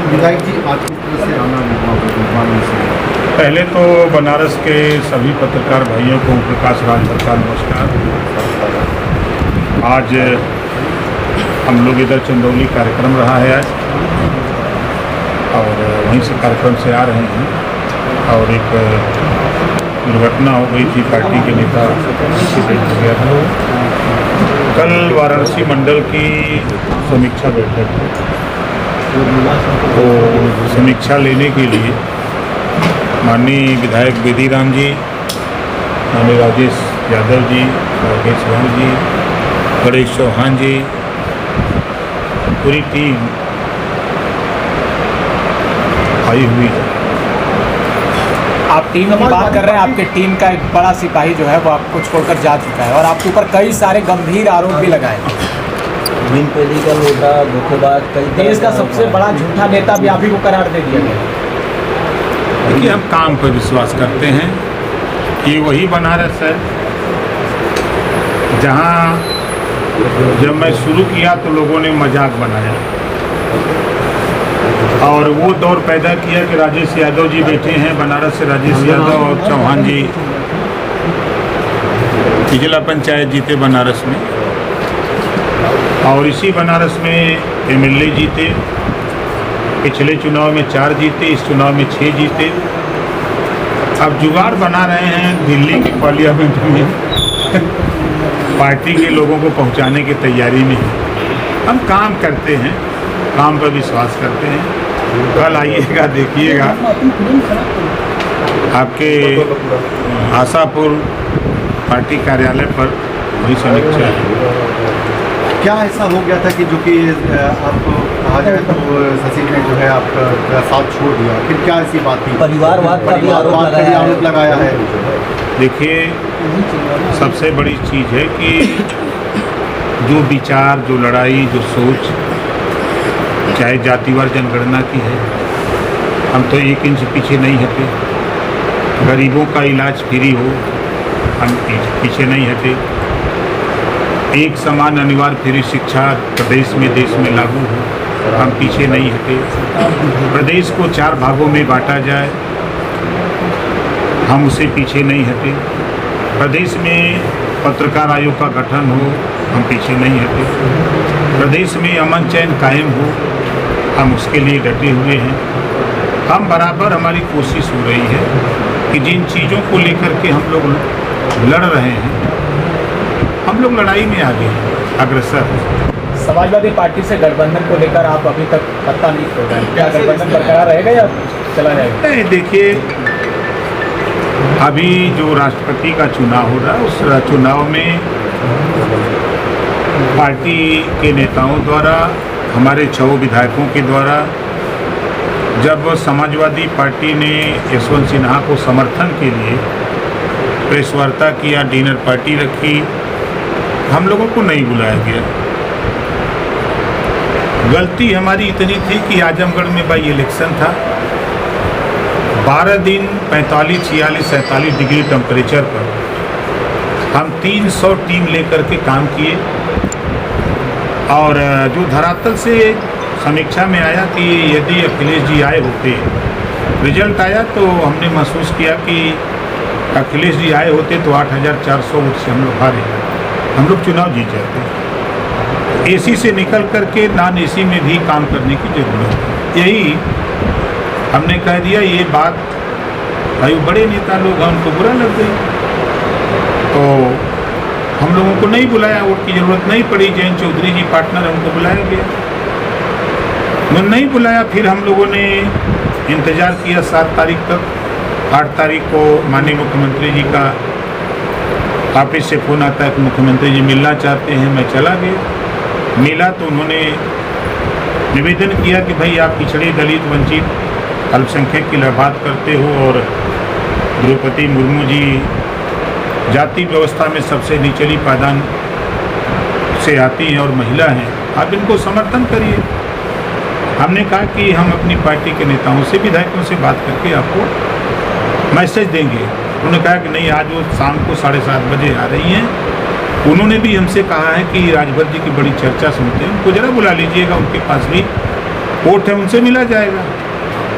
विधायक जी आज किस तरह से आना निर्माण से? पहले तो बनारस के सभी पत्रकार भाइयों को प्रकाश राज सर का नमस्कार। आज हम लोग इधर चंदौली कार्यक्रम रहा है आज, और वहीं से कार्यक्रम से आ रहे हैं, और एक दुर्घटना हो गई थी, पार्टी के नेता एक्सीडेंट हो गया था। कल वाराणसी मंडल की समीक्षा बैठक है, तो समीक्षा लेने के लिए माननीय विधायक बेदीराम जी, माननीय राजेश यादव जी, राकेश सिंह जी, गणेश चौहान जी, पूरी टीम आई हुई है। आप टीम की बात कर रहे हैं, आपके टीम का एक बड़ा सिपाही जो है वो आपको छोड़कर जा चुका है, और आपके ऊपर कई सारे गंभीर आरोप भी लगाए। पेली का लोटा, धोखेबाज, देश का सबसे बड़ा झूठा नेता भी आप ही को करार दे दिया गया। देखिए, हम काम पर विश्वास करते हैं कि वही बनारस है जहां जब मैं शुरू किया तो लोगों ने मजाक बनाया, और वो दौर पैदा किया कि राजेश यादव जी बैठे हैं बनारस से, राजेश यादव और चौहान जी जिला पंचायत जीते बनारस में, और इसी बनारस में एमएलए जीते। पिछले चुनाव में 4 जीते, इस चुनाव में 6 जीते। अब जुगाड़ बना रहे हैं दिल्ली के पार्लियामेंट में पार्टी के लोगों को पहुंचाने की तैयारी में। हम काम करते हैं, काम पर विश्वास करते हैं। कल आइएगा, देखिएगा, आपके आशापुर पार्टी कार्यालय पर वही समीक्षा है। क्या ऐसा हो गया था कि जो कि आपको कहा जाए तो सचिव ने जो है आपका साथ छोड़ दिया, फिर क्या ऐसी बात थी? परिवारवाद का भी आरोप लगाया है। देखिए, सबसे बड़ी चीज़ है कि जो विचार, जो लड़ाई, जो सोच, चाहे जातिवार जनगणना की है, हम तो 1 इंच पीछे नहीं हटे। गरीबों का इलाज फ्री हो, हम पीछे नहीं हटे। एक समान अनिवार्य फ्री शिक्षा प्रदेश में, देश में लागू हो, हम पीछे नहीं हटे। प्रदेश को 4 भागों में बांटा जाए, हम उसे पीछे नहीं हटे। प्रदेश में पत्रकार आयोग का गठन हो, हम पीछे नहीं हटे। प्रदेश में अमन चैन कायम हो, हम उसके लिए डटे हुए हैं। हम बराबर, हमारी कोशिश हो रही है कि जिन चीज़ों को लेकर के हम लोग लड़ रहे हैं, हम लोग लड़ाई में आगे हैं, अग्रसर हैं। समाजवादी पार्टी से गठबंधन को लेकर आप अभी तक पत्ता नहीं खोल रहे हैं, क्या गठबंधन बरकरार रहेगा या चला जाएगा? नहीं, देखिए, अभी जो राष्ट्रपति का चुनाव हो रहा है, उस चुनाव में पार्टी के नेताओं द्वारा, हमारे 6 विधायकों के द्वारा, जब समाजवादी पार्टी ने यशवंत सिन्हा को समर्थन के लिए प्रेस वार्ता किया, डिनर पार्टी रखी, हम लोगों को नहीं बुलाया गया। गलती हमारी इतनी थी कि आजमगढ़ में बाई इलेक्शन था, 12 दिन 45, 46, 47 डिग्री टेम्परेचर पर हम 300 टीम लेकर के काम किए, और जो धरातल से समीक्षा में आया कि यदि अखिलेश जी आए होते, रिजल्ट आया तो हमने महसूस किया कि अखिलेश जी आए होते तो 8,400 वोट से हम लोग हारे, हम लोग चुनाव जीत जाते। एसी से निकल करके नॉन एसी में भी काम करने की जरूरत है। यही हमने कह दिया। ये बात भाई बड़े नेता लोग हैं, उनको बुरा लग गई, तो हम लोगों को नहीं बुलाया, वोट की ज़रूरत नहीं पड़ी। जयंत चौधरी जी पार्टनर, हमको बुलाया गया, उन्होंने नहीं बुलाया। फिर हम लोगों ने इंतज़ार किया 7 तारीख तक। 8 तारीख को माननीय मुख्यमंत्री जी का ऑफिस से फ़ोन आता है कि मुख्यमंत्री जी मिलना चाहते हैं। मैं चला गया, मिला तो उन्होंने निवेदन किया कि भाई आप पिछड़े, दलित, वंचित, अल्पसंख्यक की बात करते हो, और द्रौपदी मुर्मू जी जाति व्यवस्था में सबसे निचली पायदान से आती हैं और महिला हैं, आप इनको समर्थन करिए। हमने कहा कि हम अपनी पार्टी के नेताओं से, विधायकों से बात करके आपको मैसेज देंगे। उन्होंने कहा कि नहीं, आज वो शाम को 7:30 बजे आ रही हैं। उन्होंने भी हमसे कहा है कि राजभर जी की बड़ी चर्चा सुनते हैं, उनको ज़रा बुला लीजिएगा, उनके पास भी कोर्ट है उनसे मिला जाएगा,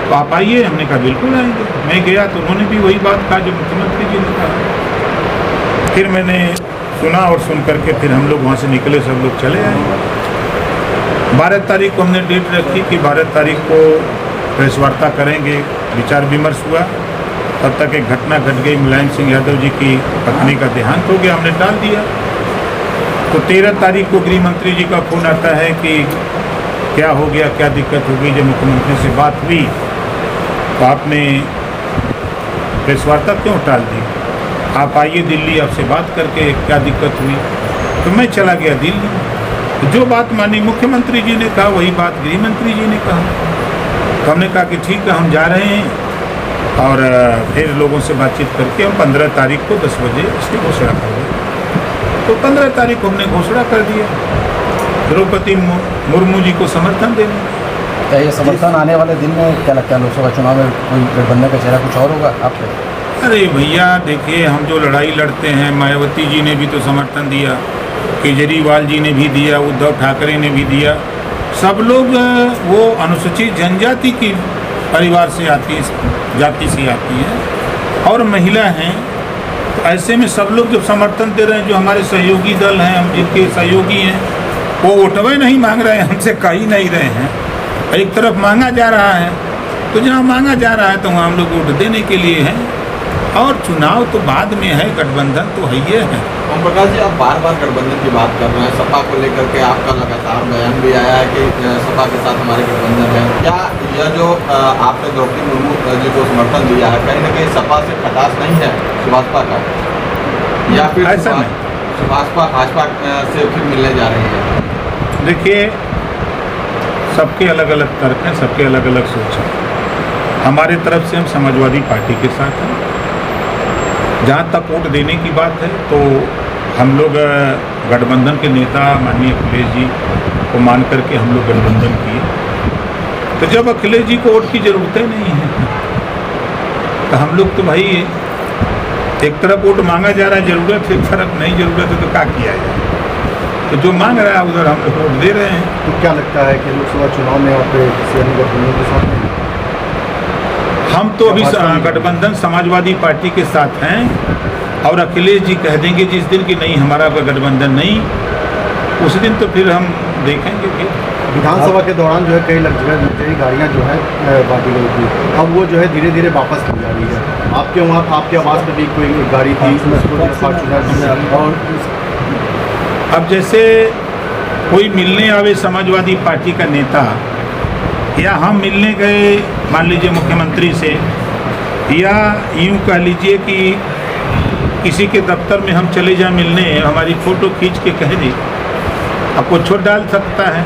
तो आप आइए। हमने कहा बिल्कुल आएंगे। मैं गया तो उन्होंने भी वही बात कहा जो मुख्यमंत्री जी ने कहा। फिर मैंने सुना और सुन करके फिर हम लोग वहाँ से निकले, सब लोग चले आए। 12 तारीख को हमने डेट रखी कि 12 तारीख को प्रेस वार्ता करेंगे, विचार विमर्श हुआ। तब तक एक घटना घट गई, मुलायम सिंह यादव जी की पत्नी का देहांत हो गया, हमने टाल दिया। तो 13 तारीख को गृह मंत्री जी का फ़ोन आता है कि क्या हो गया, क्या दिक्कत हो गई। जब मुख्यमंत्री से बात हुई तो आपने प्रेस वार्ता क्यों टाल दी, आप आइए दिल्ली, आपसे बात करके क्या दिक्कत हुई। तो मैं चला गया दिल्ली। तो जो बात मानी मुख्यमंत्री जी ने कहा, वही बात गृह मंत्री जी ने कहा। तो हमने कहा कि ठीक है, हम जा रहे हैं। और फिर लोगों से बातचीत करके हम 15 तारीख को 10 बजे इसकी घोषणा कर दें। तो 15 तारीख को हमने घोषणा कर दिया द्रौपदी मुर्मू जी को समर्थन देने। क्या ये समर्थन आने वाले दिन में क्या लगता है, लोकसभा चुनाव में कोई गठबंधन का चेहरा कुछ और होगा आपको? अरे भैया देखिए, हम जो लड़ाई लड़ते हैं, मायावती जी ने भी तो समर्थन दिया, केजरीवाल जी ने भी दिया, उद्धव ठाकरे ने भी दिया। सब लोग वो अनुसूचित जनजाति की परिवार से आती, जाति से आती हैं और महिला हैं। तो ऐसे में सब लोग जब समर्थन दे रहे हैं, जो हमारे सहयोगी दल हैं, हम जिनके सहयोगी हैं, वो वोटवे नहीं मांग रहे हैं, हमसे कह ही नहीं रहे हैं। एक तरफ मांगा जा रहा है, तो जहाँ मांगा जा रहा है तो वहाँ हम लोग वोट देने के लिए हैं। और चुनाव तो बाद में है, गठबंधन तो है ही है। ओम प्रकाश जी, आप बार बार गठबंधन की बात कर रहे हैं। सपा को लेकर के आपका लगातार बयान भी आया है कि सपा के साथ हमारे गठबंधन है। क्या यह जो आपने द्रौपदी मुर्मू जी को समर्थन दिया है, कहीं ना कहीं सपा से खटास नहीं है सुभाषपा का, या फिर ऐसा नहीं, सुभाषपा भाजपा से फिर मिलने जा रही है? देखिए, सबके अलग अलग तर्क हैं, सबके अलग अलग सोच हैं। हमारे तरफ से हम समाजवादी पार्टी के साथ हैं। जहाँ तक वोट देने की बात है तो हम लोग गठबंधन के नेता माननीय अखिलेश जी को मान करके हम लोग गठबंधन किए। तो जब अखिलेश जी को वोट की ज़रूरत ही नहीं है तो हम लोग तो भाई एक तरफ वोट मांगा जा रहा है, ज़रूरत एक तरफ नहीं ज़रूरत है, तो क्या किया जाए। तो जो मांग रहा है उधर हम लोग वोट दे रहे हैं। तो क्या लगता है कि लोकसभा चुनाव में आप किसी अन्य गठबंधन के साथ नहीं? हम तो अभी गठबंधन समाजवादी पार्टी के साथ हैं और अखिलेश जी कह देंगे जिस दिन कि नहीं हमारा गठबंधन नहीं, उस दिन तो फिर हम देखेंगे। फिर विधानसभा के दौरान जो है कई लग्जरी गाड़ियाँ जो है बांटी गई थी, अब वो जो है धीरे धीरे वापस की जा रही है। आपके वहाँ आपके आवास में भी कोई गाड़ी थी, और अब जैसे कोई मिलने आवे समाजवादी पार्टी का नेता, या हम मिलने गए मान लीजिए मुख्यमंत्री से, या यूँ कह लीजिए कि किसी के दफ्तर में हम चले जाएं मिलने, हमारी फ़ोटो खींच के कह दी, आपको छोड़ डाल सकता है।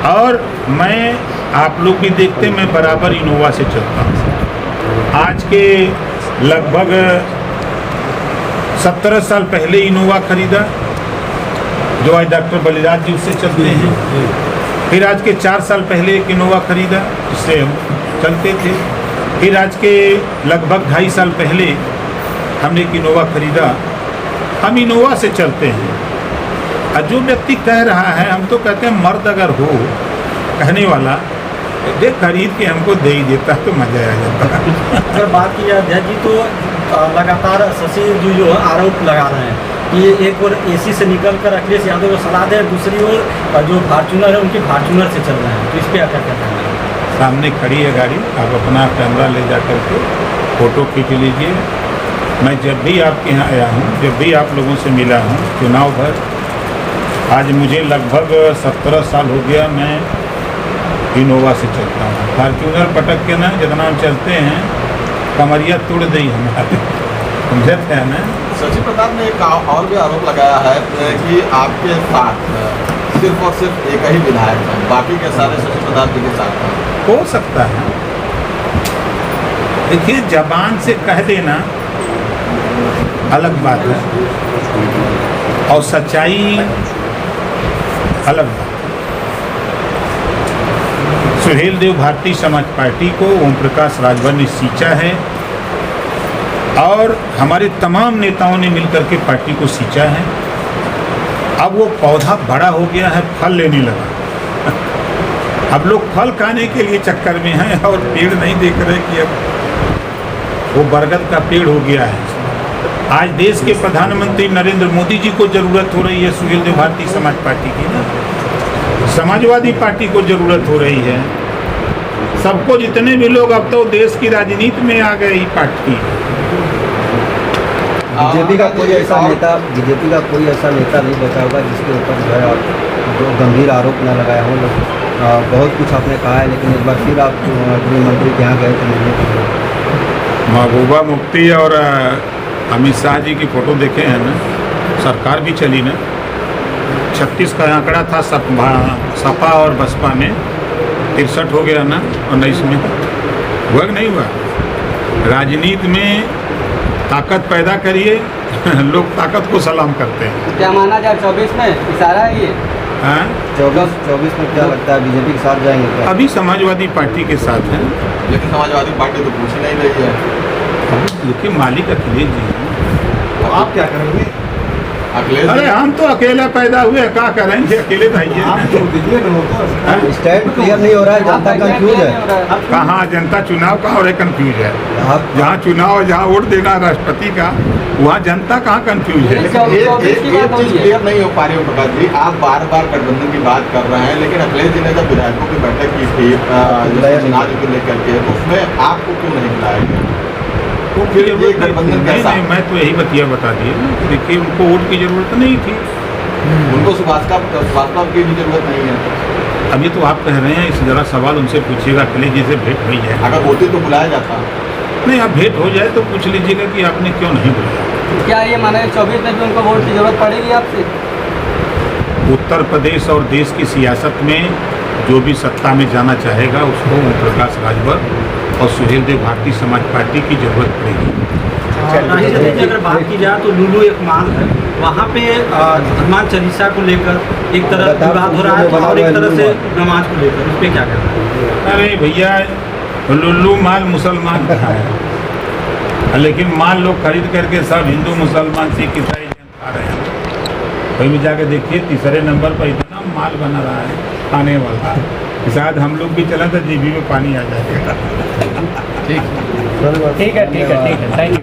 और मैं, आप लोग भी देखते, मैं बराबर इनोवा से चलता हूँ। आज के लगभग 17 साल पहले इनोवा खरीदा, जो आज डॉक्टर बलिराज जी उससे चलते हैं। फिर आज के 4 साल पहले एक इनोवा खरीदा, जिससे हम चलते थे। फिर आज के लगभग 2.5 साल पहले हमने एक इनोवा खरीदा, हम इनोवा से चलते हैं। और जो व्यक्ति कह रहा है, हम तो कहते हैं मर्द अगर हो कहने वाला, देख खरीद के हमको दे ही देता तो मजा आ जाता। अगर बात की जाए अध्यक्ष जी, तो लगातार शशि जी जो आरोप लगा रहे हैं कि एक और एसी से निकल कर अखिलेश यादव को सलाह दे, दूसरी ओर जो फार्चूनर है उनकी फार्चूनर से चल रहे हैं, तो इस पर क्या कहना है? सामने खड़ी है गाड़ी, आप अपना कैमरा ले जा करके फ़ोटो खींच लीजिए। मैं जब भी आपके यहाँ आया हूँ, जब भी आप लोगों से मिला हूँ चुनाव भर, आज मुझे लगभग 17 साल हो गया मैं इनोवा से चलता हूँ। फार्चूनर पटक के ना जितना हम चलते हैं, कमरिया तोड़ दी हमारे, समझे थे ना। शशि प्रताप ने एक और भी आरोप लगाया है कि आपके साथ सिर्फ और सिर्फ एक ही विधायक है, बाकी के सारे शशि प्रताप जी के साथ हैं। हो सकता है, देखिए जबान से कह देना अलग बात है और सच्चाई अलग बात है। सुहेल देव भारतीय समाज पार्टी को ओम प्रकाश राजभर ने सींचा है और हमारे तमाम नेताओं ने मिलकर के पार्टी को सींचा है। अब वो पौधा बड़ा हो गया है, फल लेने लगा। अब लोग फल खाने के लिए चक्कर में हैं और पेड़ नहीं देख रहे कि अब वो बरगद का पेड़ हो गया है। आज देश के प्रधानमंत्री नरेंद्र मोदी जी को जरूरत हो रही है सुहेलदेव भारतीय समाज पार्टी की ना, समाजवादी पार्टी को जरूरत हो रही है। सबको जितने भी लोग अब तो देश की राजनीति में आ गए ही पार्टी। बीजेपी का कोई ऐसा नेता नहीं बचा होगा जिसके ऊपर जो है आप जो गंभीर आरोप न लगाए हों। बहुत कुछ आपने कहा है, लेकिन एक बार फिर आप गृह मंत्री के यहाँ गए थे मिलने के लिए। महबूबा मुफ्ती और अमित शाह जी की फ़ोटो देखे हैं ना, सरकार भी चली ना। 36 का आंकड़ा था सपा और बसपा में, 63 हो गया ना 19 में। हुआ कि नहीं हुआ? राजनीति में ताकत पैदा करिए, लोग ताकत को सलाम करते हैं। क्या माना जाए 24 में इशारा है ये? हाँ, 24 में क्या लगता है बीजेपी के साथ जाएंगे क्या? अभी समाजवादी पार्टी के साथ हैं, लेकिन समाजवादी पार्टी तो पूछ ही नहीं रही है। देखिए मालिक अखिलेश जी हैं। तो आप क्या करेंगे? अखिलेश अरे हम तो अकेला पैदा हुए, क्या करेंगे? अकेले रहिए। स्टैंड क्लियर नहीं हो रहा है, जनता कंफ्यूज है। कहाँ जनता चुनाव का और कंफ्यूज है? आप जहाँ चुनाव जहाँ वोट देना राष्ट्रपति का, वहाँ जनता कहाँ कंफ्यूज है? एक चीज क्लियर नहीं हो पा रही है प्रकाश जी, आप बार बार गठबंधन की बात कर रहे हैं, लेकिन अखिलेश जी ने जब विधायकों की बैठक की थी चुनाव को लेकर के, तो उसमें आपको क्यों नहीं बुलाया गया? तो फिर ये गठबंधन कैसा? नहीं, मैं तो यही बतिया बता दिए ना कि देखिए उनको वोट की जरूरत नहीं थी, उनको सुभाष की भी जरूरत नहीं है। अब ये तो आप कह रहे हैं, इस जरा सवाल उनसे पूछिएगा, अखिलेश जी से भेंट हुई है? अगर होती तो बुलाया जाता। नहीं, अब भेंट हो जाए तो पूछ लीजिएगा कि आपने क्यों नहीं बुलाया। क्या ये माना 24 में भी उनको वोट की जरूरत पड़ेगी आपसे? उत्तर प्रदेश और देश की सियासत में जो भी सत्ता में जाना चाहेगा उसको ओम प्रकाश राजभर और सुहेलदेव भारतीय समाज पार्टी की जरूरत पड़ेगी। राही जी, अगर बात की जाए तो लुलू एक माल है, वहाँ पे हनुमान चालीसा को लेकर एक तरफ विवाद हो रहा है और एक तरह से नमाज को लेकर, उस पर क्या कहना है? अरे भैया, लुल्लू माल मुसलमान का है, लेकिन माल लोग खरीद करके सब हिंदू मुसलमान सिख ईसाई खा रहे हैं। वही में जाके देखिए तीसरे नंबर पर इतना माल बना रहा है खाने वाला, शायद हम लोग भी चला तो जीबी में पानी आ जाएगा। ठीक है, थैंक यू।